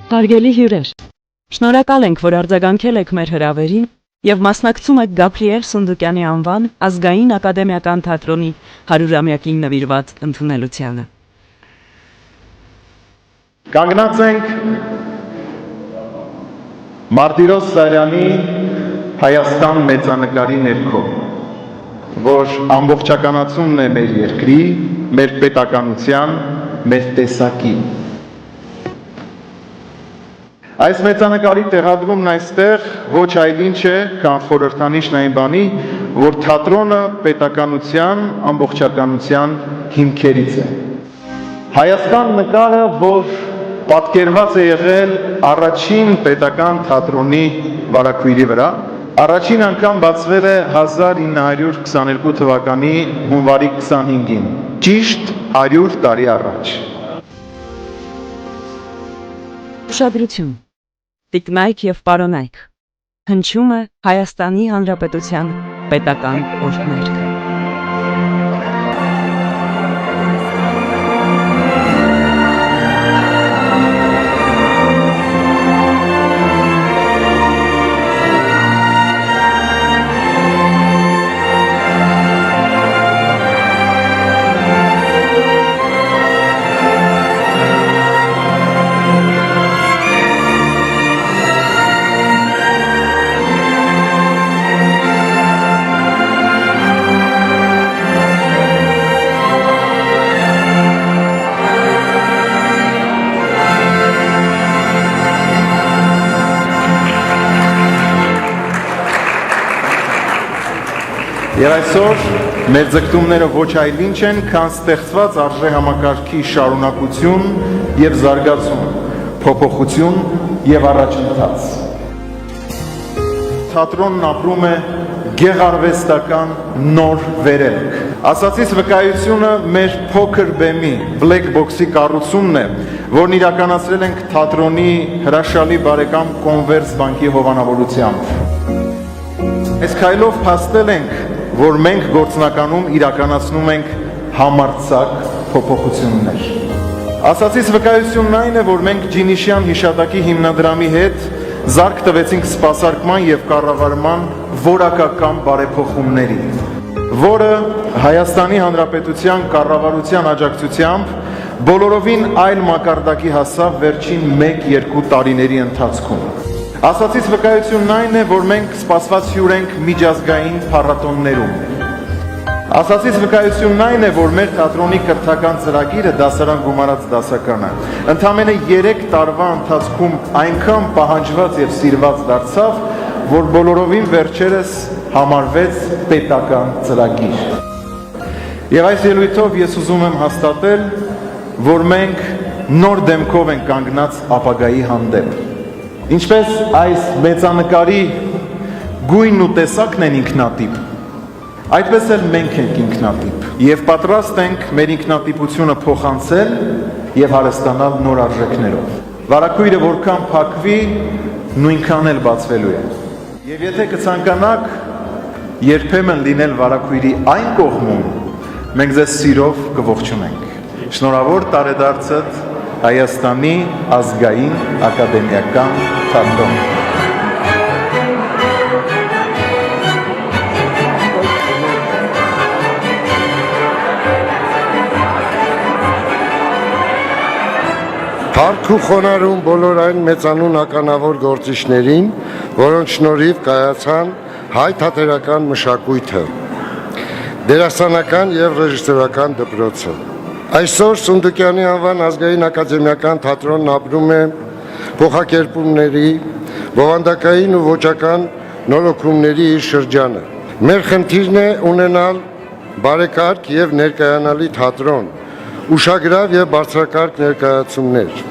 Հարգելի հյուրեր, շնորհակալ ենք, որ արձագանքել եք մեր հրավերին եւ մասնակցում եք Գաբրիել Սունդուկյանի անվան ազգային ակադեմիական թատրոնի 100-ամյակին նվիրված ընդունելությանը։ Կանգնած ենք Մարտիրոս Սարյանի Հայաստան մեծանկարի ներքո, որ ամբողջականացումն է մեր երկրի, մեր պետականության, մեր տեսակի։ Այս մեծանկարի տեղադրումն այստեղ ոչ այլ ինչ է, քան խորհրդանիշն այն բանի, որ թատրոնը պետականության, ամբողջականության հիմքերից է։ Հայաստան նկարը, որ պատկերված է եղել առաջին պետական թատրոնի վարակույրի վրա, առաջին անգամ բացվել է 1922 թվականի հունվարի 25-ին, ճիշտ 100 տարի առաջ։ Ուշադրություն, տիկնայք եւ պարոնայք, հնչում է Հայաստանի Հանրապետության պետական օրհներգը։ Եվ այսօր մեր ձգտումները ոչ այլ ինչ են, քան ստեղծված արժեհամակարգի շարունակություն եւ զարգացում, փոփոխություն եւ առաջընթաց։ Թատրոնն ապրում է գեղարվեստական նոր վերելք։ Ասացից վկայությունը մեր փոքր բեմի, բլեք բոքսի կառուցումն է, որն իրականացրել ենք թատրոնի հրաշալի բարեկամ Կոնվերս բանկի հովանավորությամբ։ Այս քայլով փաստել ենք, որ մենք գործնականում իրականացնում ենք համարձակ փոփոխություններ։ Ասացից վկայությունն այն է, որ մենք Ջինիշյան հիշատակի հիմնադրամի հետ զարկ տվեցինք սպասարկման եւ կառավարման որակական բարեփոխումների, որը Հայաստանի Հանրապետության կառավարության աջակցությամբ բոլորովին այլ մակարդակի հասավ վերջին 1-2 տարիների ընթացքում։ Ասացից վկայությունն այն է, որ մենք սպասված հյուր ենք միջազգային փառատոններում։ Ասացից վկայությունն այն է, որ մեր թատրոնի կրթական ծրագիրը դասարան գումարած դասականը ընդամենը 3 տարվա ընթացքում այնքան պահանջված եւ սիրված դարձավ, որ բոլորովին վերջերս համարվեց պետական ծրագիր։ Եվ այս ելույթով ես ուզում եմ հաստատել, որ մենք նոր դեմքով ենք կանգնած ապագայի հանդեպ։ Ինչպես այս մեծանկարի գույնն ու տեսակն են ինքնատիպ, Այդպես էլ մենք ենք ինքնատիպ եւ պատրաստ ենք մեր ինքնատիպությունը փոխանցել եւ հարստանալ նոր արժեքներով։ Վարակույրը որքան փակվի, նույնքան էլ բացվելու է։ Եվ եթե կցանկանաք երբեմն լինել վարակույրի այն կողմում, մենք ձեզ սիրով կողջունենք։ Շնորհավոր տարեդարձդ Հայաստանի ազգային ակադեմիական թատրոն։ Հարկ ու խոնարհում բոլոր այն մեծանուն ականավոր գործիչներին, որոնց շնորհիվ կայացան հայ թատերական մշակույթը, դերասանական եւ ռեժիսորական դպրոցը։ Այսօր Սունդուկյանի անվան ազգային ակադեմիական թատրոնն ապրում է փոխակերպումների, բովանդակային ու ոճական նորոգումների իր շրջանը։ Մեր խնդիրն է ունենալ բարեկարգ եւ ներկայանալի թատրոն, ուշագրավ եւ բարձրակարգ ներկայացումներ։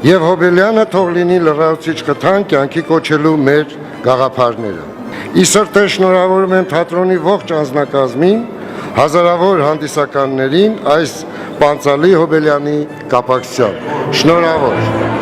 Եվ Հոբելյանը թող լինի լրացուցիչ խթան կյանքի կոչելու մեր գաղափարները։ Իսրտե շնորհավորում եմ թատրոնի ողջ անձնակազմին, հազարավոր հանդիսականներին այս պանծալի Հոբելյանի կապակցությամբ։ Շնորհավոր։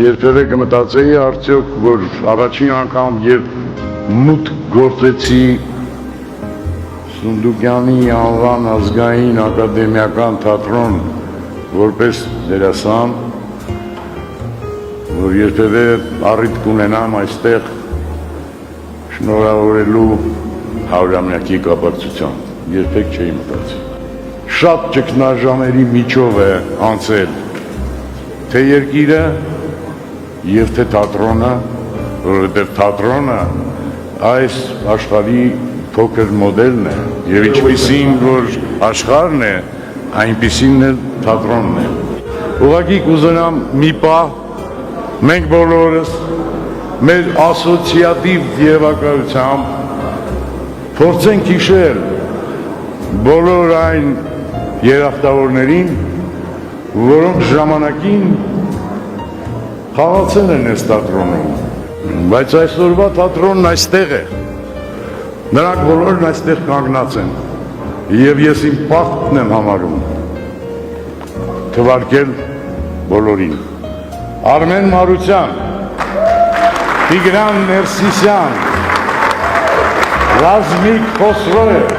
Երբևէ կմտածեի արդյոք, որ առաջին անգամ երբ մուտք գործեցի Սունդուկյանի անվան ազգային ակադեմիական թատրոն որպես դերասան, որ երբևէ առիթ կունենամ այստեղ շնորհավորելու 100-ամյակի կապակցությամբ, երբեք չէի մտածի։ Շատ ճգնաժամերի միջով է անցել թե երկիրը և թե թատրոնը, որովհետև թատրոնը այս աշխարհի փոքր մոդելն է, և ինչպիսին որ աշխարհն է, այնպիսին էլ թատրոնն է։ Ուղղակի կուզենամ մի պահ մենք բոլորս մեր ասոցիատիվ երևակայությամբ փորձենք հիշել բոլոր այն երախտավորներին, որոնք ժամանակին խաղացել են այս թատրոնում, բայց այսօրվա թատրոնն այստեղ է, նրանք բոլորն այստեղ կանգնած են, և ես իմ պարտքն եմ համարում թվարկել բոլորին։ Արմեն Մարության, Տիգրան Ներսիսյան, Ռազմիկ Խոսրոև,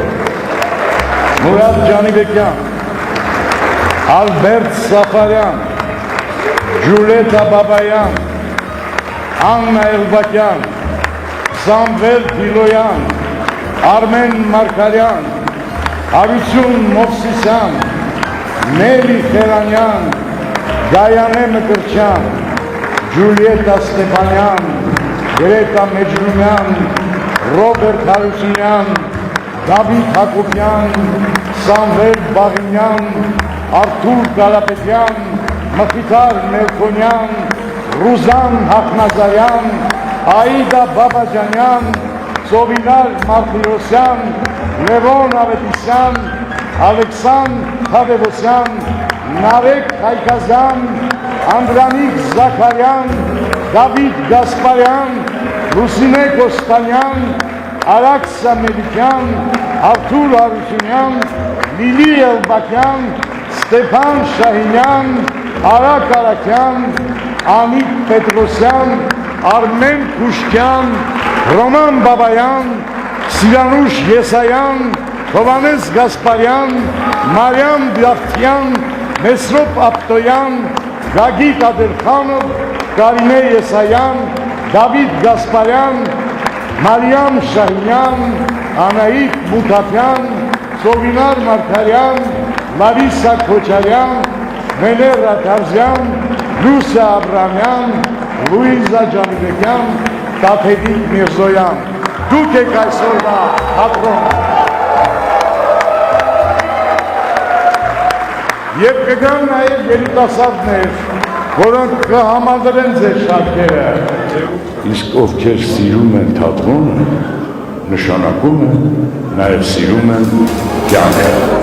Մուրադ Ջանիբեկյան, Ալբերտ Սաֆարյան, Ջուլիետա Բաբայան, Աննա Էլբակյան, Սամվել Դիլոյան, Արմեն Մարկարյան, Հարություն Մովսիսյան, Նելի Խերանյան, Գայանե Մկրչյան, Ջուլիետա Ստեփանյան, Գրետա Մեջնունյան, Ռոբերտ Հարությունյան, Դավիթ Հակոբյան, Սամվել Բաղինյան, Արթուր Կարապետյան, Մխիթար Մելքոնյան, Ռուզան Հախնազարյան, Աիդա Բաբաջանյան, Սովինար Մարտիրոսյան, Լևոն Ավետիսյան, Ալեքսան Խավևոսյան, Նարեկ Հայկազյան, Անդրանիկ Զաքարյան, Դավիթ Գասպարյան, Լուսինե Կոստանյան, Արաքսա Մելիքյան, Արթուր Հարությունյան, Լիլի Էլբակյան, Ստեփան Շահինյան, Արակ Արաքյան, Անիկ Պետրոսյան, Արմեն Քուշկյան, Ռոման Բաբայան, Սիրանուշ Եսայան, Հովանես Գասպարյան, Մարիամ Դավթյան, Մեսրոպ Ապտոյան, Գագիկ Ադելխանով, Կարինե Եսայան, Դավիթ Գասպարյան, Մարիամ Շահինյան, Անահիտ Մուտափյան, Սովինար Մարգարյան, Լարիսա Քոչարյան, Մելերա Թարզյան, Լուսա Աբրամյան, Լուիզա Ջանիբեկյան, Տաթևիկ Միրզոյան։ Դուք եք այսօրվա թատրոն։ Եվ կգան նաև երիտասարդներ, որոնք կհամադրեն ձեր շարքերը։ Իսկ ովքեր սիրում են թատրոնը, նշանակում է նաև սիրում են կյանքը։